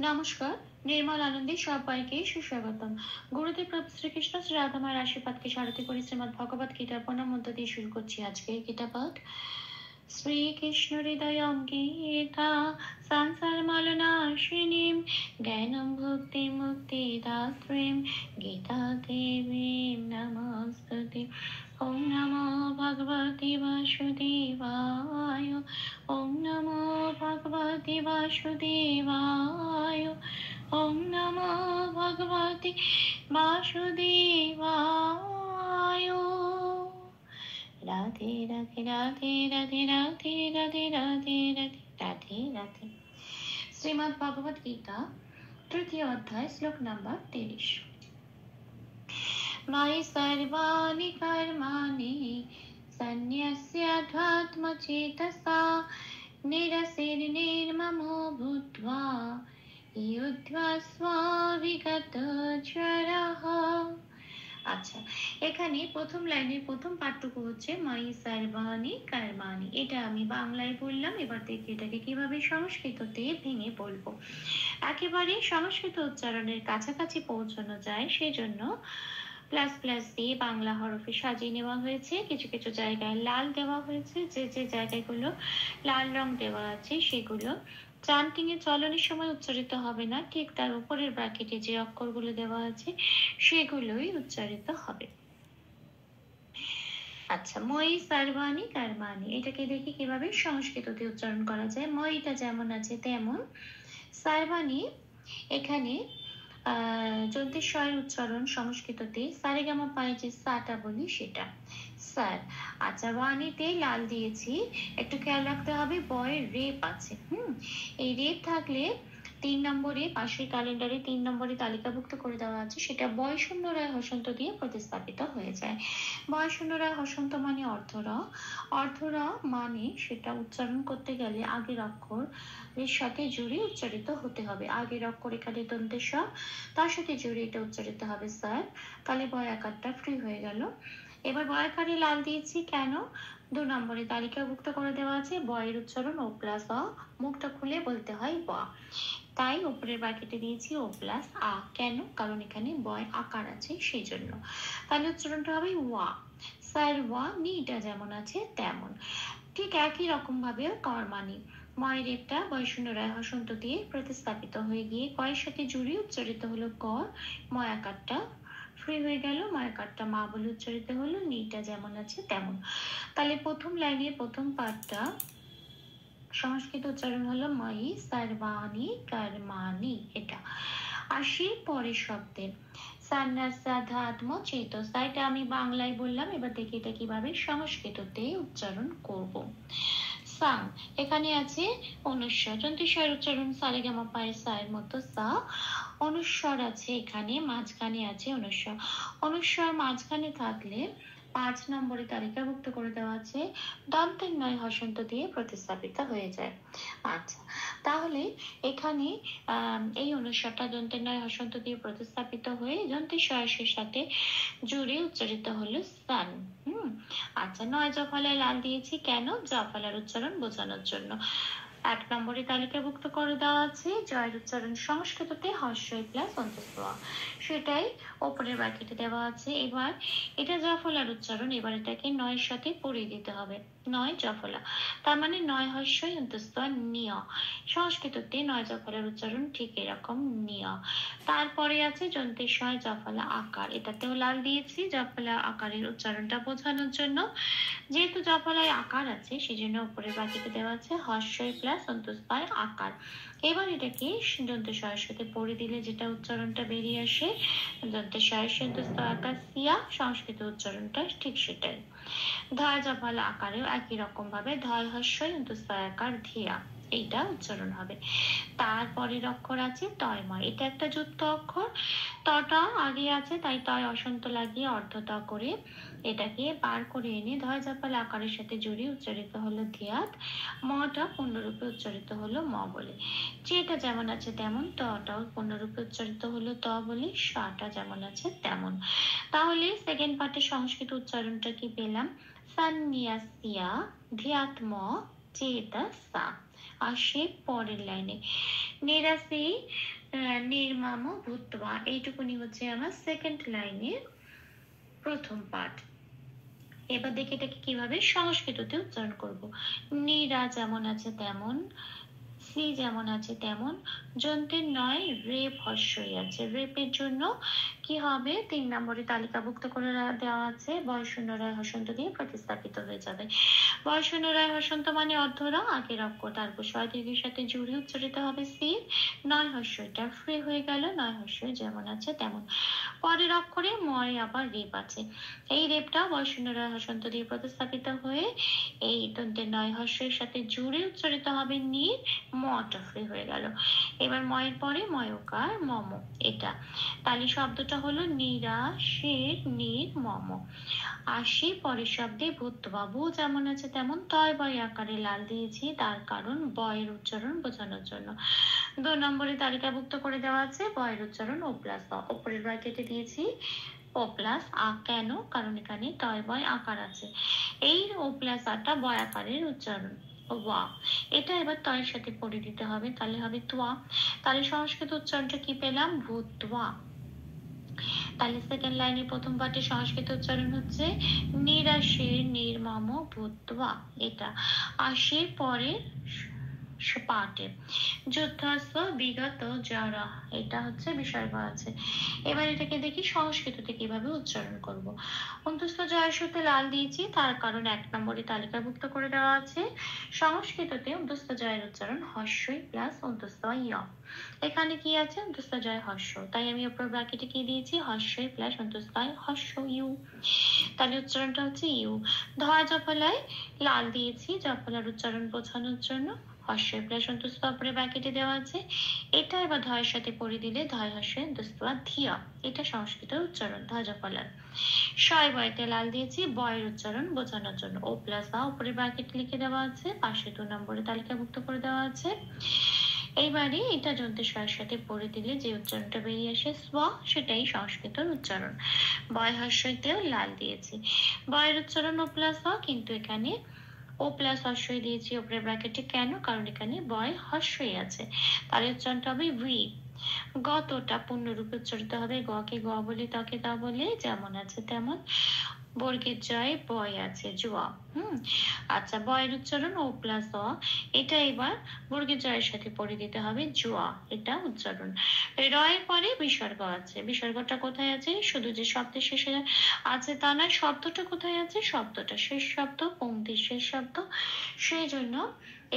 নমস্কার। নির্মল আনন্দে সবাইকে সুস্বাগতম। গুরুদেব প্রভু শ্রীকৃষ্ণ শ্রী রাধামায়ের আশীর্বাদকে সারথি করে শ্রীমদ্ ভগবত গীতার প্রণাম মন্ত্র দিয়ে শুরু করছি আজকের গীতা পাঠ। শ্রীকৃষ্ণ হৃদয়ং গীতা সংসার মলনাশিনীম জ্ঞানম ভক্তি মুক্তি দাত্রীম গীতা দেবীম নমস্তুতে। ওম নমো ভগবতে বাসুদেবায়। ওম নমো ভগবতে বাসুদেবায়। ওম নমো ভগবতে বাসুদেবায়। রাধে রাধে রাধে রাধে রাধে রাধে রাধে রাধে রাধে রাধে। শ্রীমদ্ ভগবত গীতা তৃতীয় অধ্যায় শ্লোক নাম্বার 30। ময়ি সর্বাণি কর্মাণি সন্ন্যস্যাধ্যাত্মচেতসা নিরসির্নির্মমো ভূত্বা ইয়ুধ্বা স্বাভিগতচরঃ। আচ্ছা, এখানে প্রথম লাইনের প্রথম পাঠটুকু হচ্ছে ময়ি সর্বাণি কর্মাণি। এটা আমি বাংলায় বললাম, এবার দেখি এটাকে কিভাবে সংস্কৃততে ভেঙে বলবো। একেবারে সংস্কৃত উচ্চারণের কাছাকাছি পৌঁছানো যায় সেজন্য প্লাস প্লাস দিয়ে বাংলা হরফে সাজিয়ে নেওয়া হয়েছে। কিছু কিছু জায়গায় লাল দেওয়া হয়েছে, যে যে জায়গাগুলো লাল রং দেওয়া আছে সেগুলো চান্টিং এ চলনের সময় উচ্চারিত হবে না, ঠিক তার উপরের ব্র্যাকেটে যে অক্ষরগুলো দেওয়া আছে সেগুলোই উচ্চারিত হবে। আচ্ছা, মই সর্বাণি কর্মাণি, এটাকে দেখি কিভাবে সংস্কৃততে উচ্চারণ করা যায়। মইটা যেমন আছে তেমন সর্বাণি, এখানে যন্ত্রের উচ্চারণ সংস্কৃততে সারেগামা পায়ে যে সাটা বলি সেটা স্যার। আচ্ছা, বাণীতে লাল দিয়েছি, একটু খেয়াল রাখতে হবে বয়ের রেপ আছে। এই রেপ থাকলে 3 নম্বরে পাশের ক্যালেন্ডারে 3 নম্বরে তালিকাভুক্ত করে দেওয়া আছে, সেটা বয় শূন্য রায় হসন্ত দিয়ে প্রতিস্থাপিত হয়ে যায়। বয় শূন্য রায় হসন্ত মানে অর্থর, অর্থর মানে সেটা উচ্চারণ করতে গেলে আগের অক্ষর এর সাথে জুড়ে উচ্চারিত হতে হবে। আগের অক্ষর এখানে দন্তেশ, তার সাথে জুড়ে এটা উচ্চারিত হবে স্যার, তাহলে বয় আকারটা ফ্রি হয়ে গেল। এবার বয় আকারে লাল দিয়েছি কেন? 2 নম্বরে তালিকাভুক্ত করে দেওয়া আছে বয়ের উচ্চারণ ও প্লাস অ, মুখটা খুলে বলতে হয় ব, তাই উপরের ব্র্যাকেটে দিয়েছি ও প্লাস আ। কেন? কারণ এখানে বয় আকার আছে সেই জন্য। তাহলে উচ্চারণটা হবে ওয়া। স্যার ওয়া নিটা যেমন আছে তেমন, ঠিক একই রকম ভাবে কর্মাণি ময়ের রেপটা বয় শূন্য রায় হসন্ত দিয়ে প্রতিস্থাপিত হয়ে গিয়ে কয়ের সাথে জুড়ে উচ্চারিত হলো কর, ময় আকারটা ফ্রি হয়ে গেল, মায়াকারটা মা বলে উচ্চারিত হলো, নিটা যেমন আছে তেমন। তাহলে প্রথম লাইনের প্রথম পাঠটা সংস্কৃত উচ্চারণ হলো ময়ি সর্বাণি কর্মাণি, এটা। আসি পরের শব্দে সান্ন্যাসাধ্যাত্ম চেতসা, এটা আমি বাংলায় বললাম, এবার দেখি এটা কিভাবে সংস্কৃততে উচ্চারণ করব। সাং, এখানে আছে অনুস্বর, যন্ত্রের উচ্চারণ সারেগামা পায়ের সায়ের মতো সা। অনুস্বর আছে এখানে, মাঝখানে আছে অনুস্বর। অনুস্বর মাঝখানে থাকলে 5 নম্বরে তালিকাভুক্ত করে দেওয়া আছে দন্তের নয় হসন্ত দিয়ে প্রতিস্থাপিত হয়ে যায়। আচ্ছা, তাহলে এখানে এই অনুস্বরটা দন্তের নয় হসন্ত দিয়ে প্রতিস্থাপিত হয়ে যন্ত্রের সয়াসের সাথে জুড়ে উচ্চারিত হলো সান। আচ্ছা, 9 জফলায় লাল দিয়েছি কেন? জফলার উচ্চারণ বোঝানোর জন্য। 1 নম্বরে তালিকাভুক্ত করে দেওয়া আছে জয়ের উচ্চারণ সংস্কৃততে হর্ষই প্লাস অন্তঃ, সেটাই ওপরের ব্র্যাকেটে দেওয়া আছে। এবার এটা জফলার উচ্চারণ, এবার এটাকে 9 সাথে পড়িয়ে দিতে হবে, 9 জফলা, তার মানে 9 হর্ষই অন্তঃ নিয়। সংস্কৃততে 9 জফলার উচ্চারণ ঠিক এরকম নিয়। তারপরে আছে যন্ত্রের সয় জফলা আকার, এটাতেও লাল দিয়েছি জফলা আকারের উচ্চারণটা বোঝানোর জন্য। যেহেতু জফলায় আকার আছে সেজন্য উপরের ব্র্যাকেটে দেওয়া আছে হর্ষই প্লাস অন্তঃস্থায় আকার। এবার এটাকে দন্তের সয়ের সাথে পড়ে দিলে যেটা উচ্চারণটা বেরিয়ে আসে দন্তের সয়ের অন্তঃস্থ আকার সিয়া, সংস্কৃত উচ্চারণটা ঠিক সেটাই। ধয় জফলা আকারেও একই রকম ভাবে ধয় হর্ষই অন্তঃস্থ আকার ধিয়া, এইটা উচ্চারণ হবে। তারপরের অক্ষর আছে তয়ময়, এটা একটা যুক্ত অক্ষর, তটা আগে আছে তাই তয় অসন্ত লাগিয়ে অর্ধ ত করে এটাকে বার করে এনে ধয় জফল আকারের সাথে জুড়ে উচ্চারিত হলো ধিয়াত, মটা পূর্ণরূপে উচ্চারিত হলো ম বলে। যেটা যেমন আছে তেমন, তটাও পূর্ণরূপে উচ্চারিত হলো ত বলে, সাটা যেমন আছে তেমন। তাহলে সেকেন্ড পার্টে সংস্কৃত উচ্চারণটা কি পেলাম? সান্ন্যাসিয়া ধিয়াত্ম চেতসা। আসে পরের লাইনে নিরাসি নির্মাম ভূত্বা, এইটুকুনি হচ্ছে আমার সেকেন্ড লাইনের প্রথম পার্ট। এবার দেখি এটাকে কিভাবে সংস্কৃততে উচ্চারণ করব। নীরা যেমন আছে তেমন, সি যেমন আছে তেমন, যন্ত্রের নয় রেপ হস্যই আছে। রেপের জন্য কি হবে, 3 নম্বরে তালিকাভুক্ত করে দেওয়া আছে, বয়শূন্য রায় হসন্ত দিয়ে প্রতিস্থাপিত হয়ে যাবে। বয়শূন্য রায় হসন্ত মানে অর্ধরা, আগের অক্ষর, তারপর শয় দীর্ঘের সাথে জুড়ে উচ্চারিত হবে সি। নয় হস্যটা ফ্রি হয়ে গেল, নয় হস্য যেমন আছে তেমন। পরের অক্ষরে ময় আবার রেপ আছে, এই রেপটা বয়শূন্য রায় হসন্ত দিয়ে প্রতিস্থাপিত হয়ে এই দন্তের নয় হস্যের সাথে জুড়ে উচ্চারিত হবে নি, মটা ফ্রি হয়ে গেল। এবার ময়ের পরে ময়কার মম, এটা তালি শব্দটা হলো নিরাশের নির মম। আসি পরের শব্দে ভূতবা, ভূ যেমন আছে তেমন, তয় বয় আকারে লাল দিয়েছি, তার কারণ বয়ের উচ্চারণ বোঝানোর জন্য। 2 নম্বরে তালিকাভুক্ত করে দেওয়া আছে বয়ের উচ্চারণ ও প্লাস অ, উপরের ব্র্যাকেটে দিয়েছি ও প্লাস আ, কেন, কারণ এখানে তয় বয় আকার আছে, এই ও প্লাস আটা বয় আকারের উচ্চারণ ওয়া, এটা এবার তয়ের সাথে পড়ে দিতে হবে, তাহলে হবে তোয়া। তাহলে সংস্কৃত উচ্চারণটা কি পেলাম, ভূতওয়া। তাহলে সেকেন্ড লাইনে প্রথম পার্টে সংস্কৃত উচ্চারণ হচ্ছে নিরাশের নির্মম ভূতওয়া, এটা। আশির পরের পার্টে যুদ্ধাস্ব বিগত যারা, এটা হচ্ছে বিসর্গ আছে। এবার এটাকে দেখি সংস্কৃততে কিভাবে উচ্চারণ করব। অন্তস্থ জয়ের সাথে লাল দিয়েছি, তার কারণ 1 নম্বরে তালিকাভুক্ত করে দেওয়া আছে, সংস্কৃততে অন্তস্থ জয়ের উচ্চারণ হস্যই প্লাস অন্তস্থ ইয়। এখানে কি আছে, অন্তস্থ জয় হস্য, তাই আমি উপর ব্র্যাকেটে কি দিয়েছি, হস্যই প্লাস অন্তস্থ হস্য ইউ, তাহলে উচ্চারণটা হচ্ছে ইউ। ধয়া জফলায় লাল দিয়েছি, জফলার উচ্চারণ বোঝানোর জন্য, হস্যের প্লাস অন্তস্থ উপরে ব্র্যাকেটে দেওয়া আছে, এটা এবার ধয়ের সাথে পড়ে দিলে ধয় হস্যের দোস্তোয়া ধিয়া, এটা সংস্কৃত উচ্চারণ ধয় জফলার। শয় বয়তে লাল দিয়েছি, বয়ের উচ্চারণ বোঝানোর জন্য, ও প্লাস আ উপরে ব্র্যাকেট লিখে দেওয়া আছে, পাশে 2 নম্বরে তালিকাভুক্ত করে দেওয়া আছে। এইবারে এটা যন্ত্রের শয়ের সাথে পড়ে দিলে যে উচ্চারণটা বেরিয়ে আসে স্ব, সেটাই সংস্কৃতর উচ্চারণ। বয় হস্যতেও লাল দিয়েছি, বয়ের উচ্চারণ ও প্লাস আ, কিন্তু এখানে ও প্লাস হস্যই দিয়েছি উপরে ব্র্যাকেটে, কেন, কারণ এখানে বয় হস্যই আছে, তাহলে উচ্চারণটা হবে ভি। গতটা পূর্ণরূপে উচ্চারিত হবে, গ কে গ বলে, তকে তা বলে, যেমন আছে তেমন। বর্গের জয় বয় আছে জোয়া। আচ্ছা, বয়ের উচ্চারণ ও প্লাস অ, এটা এবার বর্গের জয়ের সাথে পড়ে দিতে হবে জোয়া, এটা উচ্চারণ। রয়ের পরে বিসর্গ আছে, বিসর্গটা কোথায় আছে, শুধু যে শব্দের শেষে আছে তা নয়, শব্দটা কোথায় আছে, শব্দটা শেষ শব্দ, পংক্তির শেষ শব্দ, সেই জন্য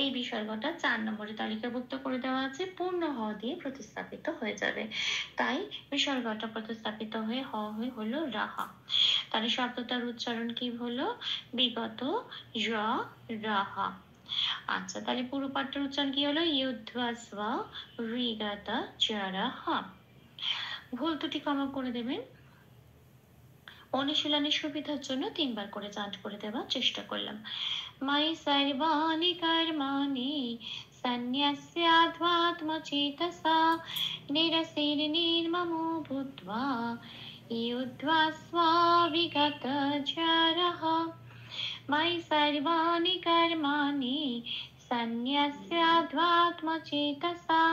এই বিসর্গটা 4 নম্বরে তালিকাভুক্ত করে দেওয়া আছে, পূর্ণ হ দিয়ে প্রতিস্থাপিত হয়ে যাবে, তাই বিসর্গটা প্রতিস্থাপিত হয়ে হ হয়ে হলো রাহা। তাহলে শব্দটার উচ্চারণ কি হলো, বিগত রাহা। আচ্ছা, তাহলে পুরো পাঠটার উচ্চারণ কি হলো, ইউদ্ধ্বাস্বা রিগাতা জারাহা। ভুল ত্রুটি ক্ষমা করে দেবেন, অনুশীলনের সুবিধার জন্য 3 বার করে চান্ট করে দেওয়ার চেষ্টা করলাম। মাই সর্বাণি কর্মাণি সন্ন্যস্যাধ্যাত্মচেতসা নিরসির নির্মমো ভূত্বা ইউদ্ধ্বা স্বাবিগত জরহ। মাই সর্বাণি কর্মাণি সন্ন্যস্যাধ্যাত্মচেতসা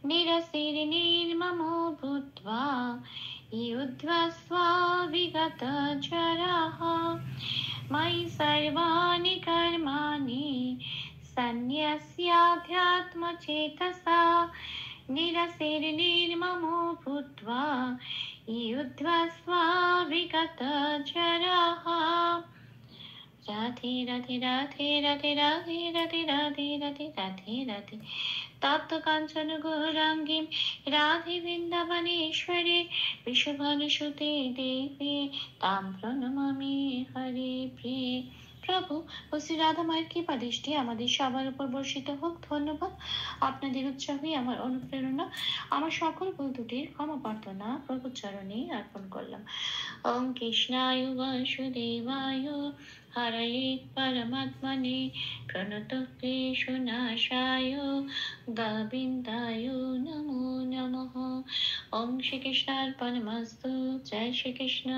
নিরসির নির্মমো ভূত্বা ইউদ্ধ্বা স্বাবিগত জরহ। মাই সর্বাণি কর্মাণি সন্ন্যস্যাধ্যাত্মচেতসা নিরসির নির্মমো ভূত্বা ইউদ্ধ্বা স্বাবিগত জরহ। রাধে রাধে রাধে রাধে রাধে রাধে রাধে রাধে রাধে রাধে। তপ্ত কাঞ্চন গৌরাঙ্গী রাধে বৃন্দাবনেশ্বরে বিশ্বভানুসুতে দেবী তাম প্রণমামি হরে প্রিয়ে। প্রভু ও শ্রী রাধা মায়ের কৃপা দৃষ্টি আমাদের সবার উপর বর্ষিত হোক। ধন্যবাদ, আপনাদের উৎসাহই আমার অনুপ্রেরণা। আমার সকল ভুল ত্রুটির ক্ষমা প্রার্থনা প্রভুর চরণে অর্পণ করলাম। ওম কৃষ্ণায় বাসুদেবায় হরয়ে পরমাত্মনে প্রণতক্লেশনাশায় গোবিন্দায় নমো নমঃ। ওম শ্রীকৃষ্ণার্পণমস্তু। জয় শ্রীকৃষ্ণ।